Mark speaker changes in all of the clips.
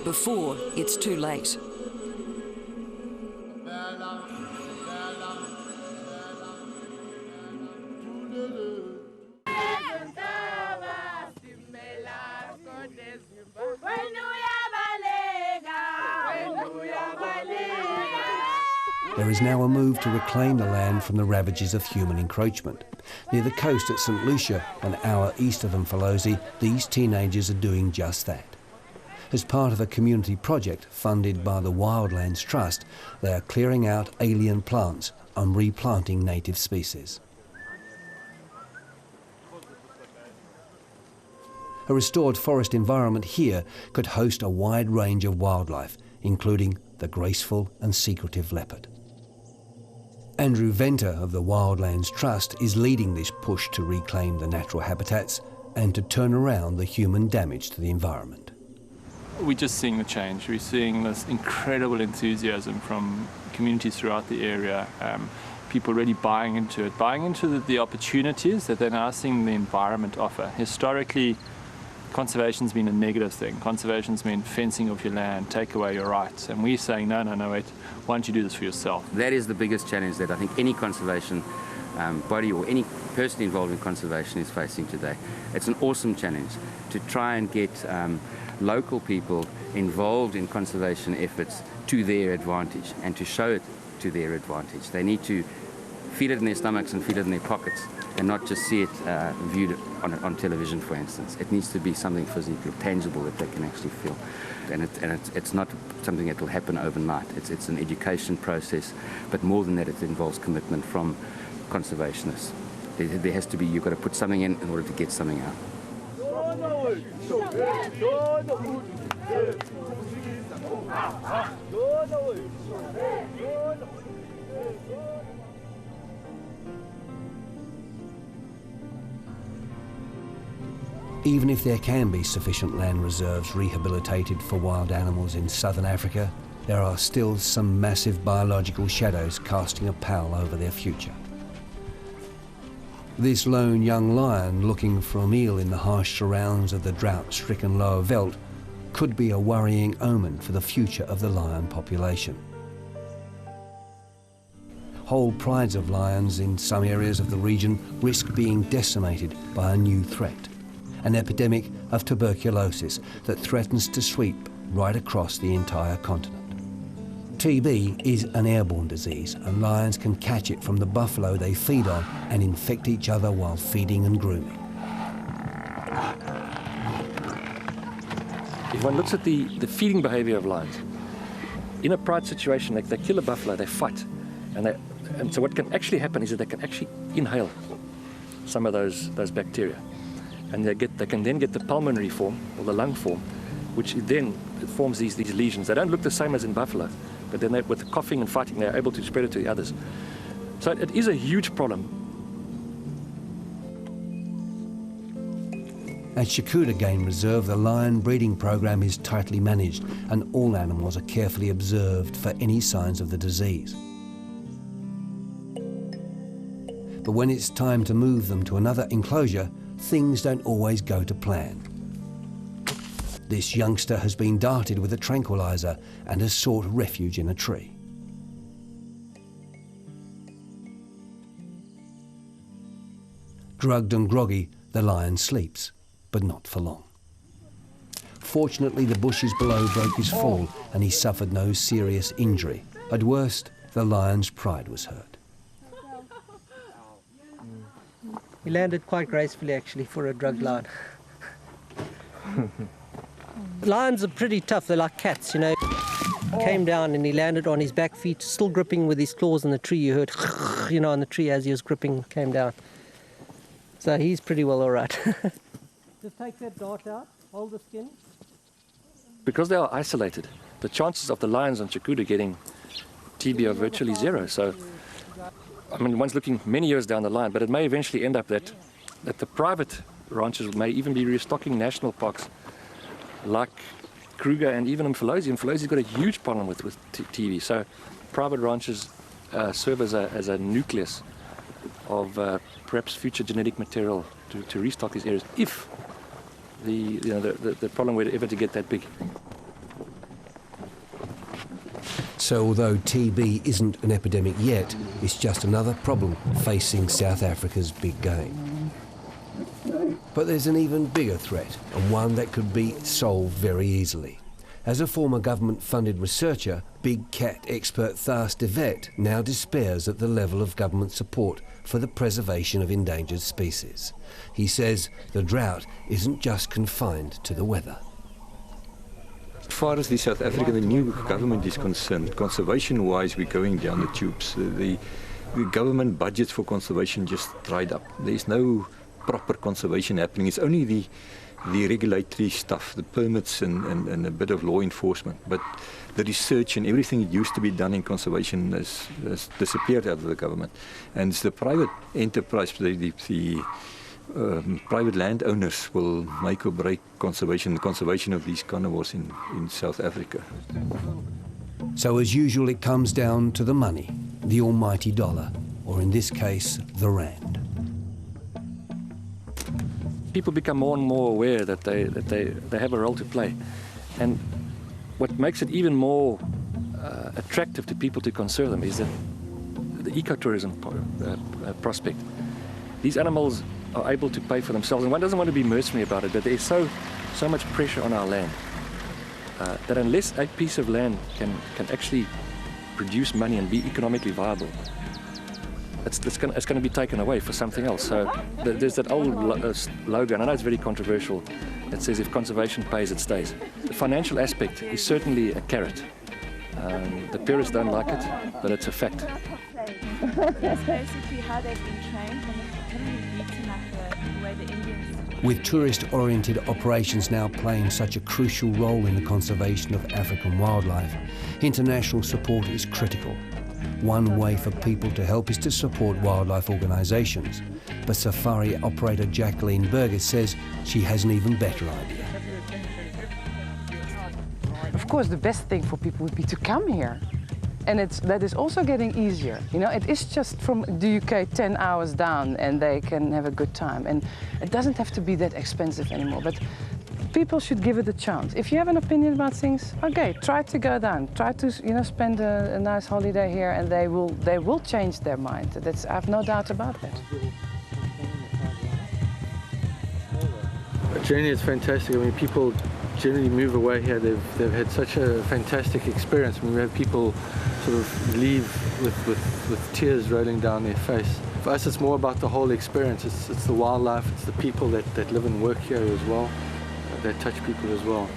Speaker 1: before it's too late.
Speaker 2: There is now a move to reclaim the land from the ravages of human encroachment. Near the coast at St Lucia, an hour east of Mfolozi, these teenagers are doing just that. As part of a community project funded by the Wildlands Trust, they are clearing out alien plants and replanting native species. A restored forest environment here could host a wide range of wildlife, including the graceful and secretive leopard. Andrew Venter of the Wildlands Trust is leading this push to reclaim the natural habitats and to turn around the human damage to the environment.
Speaker 3: We're just seeing the change. We're seeing this incredible enthusiasm from communities throughout the area, people really buying into the opportunities that they're now seeing the environment offer. Historically, conservation's been a negative thing. Conservation's been fencing off your land, take away your rights. And we're saying, no, wait, why don't you do this for yourself?
Speaker 4: That is the biggest challenge that I think any conservation body or any person involved in conservation is facing today. It's an awesome challenge to try and get local people involved in conservation efforts to their advantage and to show it to their advantage. They need to feel it in their stomachs and feel it in their pockets and not just see it viewed on television, for instance. It needs to be something physically tangible that they can actually feel. And it's not something that will happen overnight. It's an education process, but more than that, it involves commitment from conservationists. There has to be, you've got to put something in order to get something out.
Speaker 2: Even if there can be sufficient land reserves rehabilitated for wild animals in southern Africa, there are still some massive biological shadows casting a pall over their future. This lone young lion looking for a meal in the harsh surrounds of the drought-stricken lower veldt could be a worrying omen for the future of the lion population. Whole prides of lions in some areas of the region risk being decimated by a new threat, an epidemic of tuberculosis that threatens to sweep right across the entire continent. TB is an airborne disease, and lions can catch it from the buffalo they feed on and infect each other while feeding and grooming.
Speaker 5: If one looks at the feeding behavior of lions, in a pride situation, they kill a buffalo, they fight, and so what can actually happen is that they can actually inhale some of those bacteria. And they can then get the pulmonary form, or the lung form, which then forms these lesions. They don't look the same as in buffalo, but then with the coughing and fighting, they're able to spread it to the others. So it is a huge problem.
Speaker 2: At Shakuda Game Reserve, the lion breeding program is tightly managed, and all animals are carefully observed for any signs of the disease. But when it's time to move them to another enclosure, things don't always go to plan. This youngster has been darted with a tranquilizer and has sought refuge in a tree. Drugged and groggy, the lion sleeps, but not for long. Fortunately, the bushes below broke his fall and he suffered no serious injury. At worst, the lion's pride was hurt.
Speaker 6: He landed quite gracefully, actually, for a drugged lion. Lions are pretty tough. They're like cats, you know. Came down and he landed on his back feet, still gripping with his claws in the tree. You heard, you know, on the tree as he was gripping, came down. So he's pretty well all right. Just take that dart out, hold the skin.
Speaker 5: Because they are isolated, the chances of the lions on Shakuda getting TB are virtually zero. So, I mean, one's looking many years down the line, but it may eventually end up that the private ranches may even be restocking national parks like Kruger and even Mfolozi. Mfolozi's got a huge problem with TB. So private ranches serve as a nucleus of perhaps future genetic material to restock these areas if the problem were ever to get that big.
Speaker 2: So although TB isn't an epidemic yet, it's just another problem facing South Africa's big game. But there's an even bigger threat, and one that could be solved very easily. As a former government-funded researcher, big cat expert Thas de Wet now despairs at the level of government support for the preservation of endangered species. He says the drought isn't just confined to the weather.
Speaker 7: As far as the South African, the new government is concerned, conservation-wise, we're going down the tubes. The government budgets for conservation just dried up. There's no proper conservation happening. It's only the regulatory stuff, the permits and a bit of law enforcement. But the research and everything that used to be done in conservation has disappeared out of the government. And it's the private enterprise, the private landowners will make or break the conservation of these carnivores in South Africa.
Speaker 2: So as usual, it comes down to the money, the almighty dollar, or in this case, the rand.
Speaker 5: People become more and more aware that they have a role to play. And what makes it even more attractive to people to conserve them is that the ecotourism prospect. These animals are able to pay for themselves, and one doesn't want to be mercenary about it, but there's so much pressure on our land that unless a piece of land can actually produce money and be economically viable, it's going to be taken away for something else. So there's that old slogan, I know it's very controversial, that says if conservation pays, it stays. The financial aspect is certainly a carrot. The purists don't like it, but it's a fact.
Speaker 8: That's basically how they've been trained, and it's beaten like the way the Indians.
Speaker 2: With tourist-oriented operations now playing such a crucial role in the conservation of African wildlife, international support is critical. One way for people to help is to support wildlife organisations, but safari operator Jacqueline Berger says she has an even better idea.
Speaker 9: Of course, the best thing for people would be to come here. And that is also getting easier. You know, it is just from the UK 10 hours down and they can have a good time. And it doesn't have to be that expensive anymore, but people should give it a chance. If you have an opinion about things, okay, try to go down. Try to, spend a nice holiday here and they will change their mind. I have no doubt about that.
Speaker 10: Generally, it's fantastic. I mean, people generally move away here. They've had such a fantastic experience. I mean, we have people sort of leave with tears rolling down their face. For us, it's more about the whole experience. It's the wildlife, it's the people that live and work here as well, that touch people as well.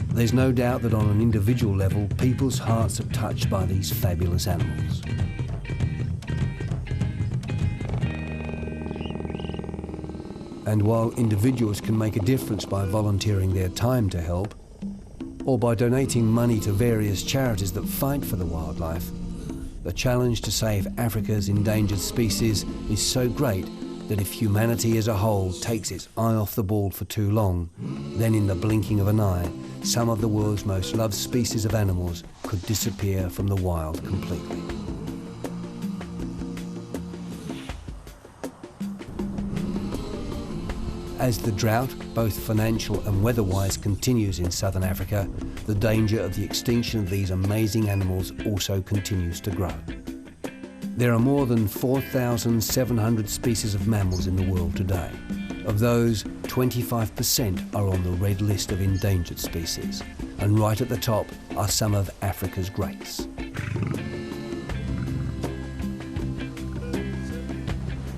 Speaker 2: There's no doubt that on an individual level, people's hearts are touched by these fabulous animals. And while individuals can make a difference by volunteering their time to help, or by donating money to various charities that fight for the wildlife, the challenge to save Africa's endangered species is so great that if humanity as a whole takes its eye off the ball for too long, then in the blinking of an eye, some of the world's most loved species of animals could disappear from the wild completely. As the drought, both financial and weather-wise, continues in southern Africa, the danger of the extinction of these amazing animals also continues to grow. There are more than 4,700 species of mammals in the world today. Of those, 25% are on the red list of endangered species, and right at the top are some of Africa's greats.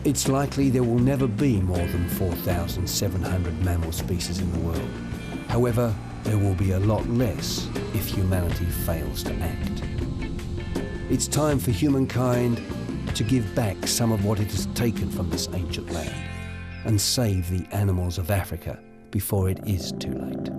Speaker 2: It's likely there will never be more than 4,700 mammal species in the world. However, there will be a lot less if humanity fails to act. It's time for humankind to give back some of what it has taken from this ancient land and save the animals of Africa before it is too late.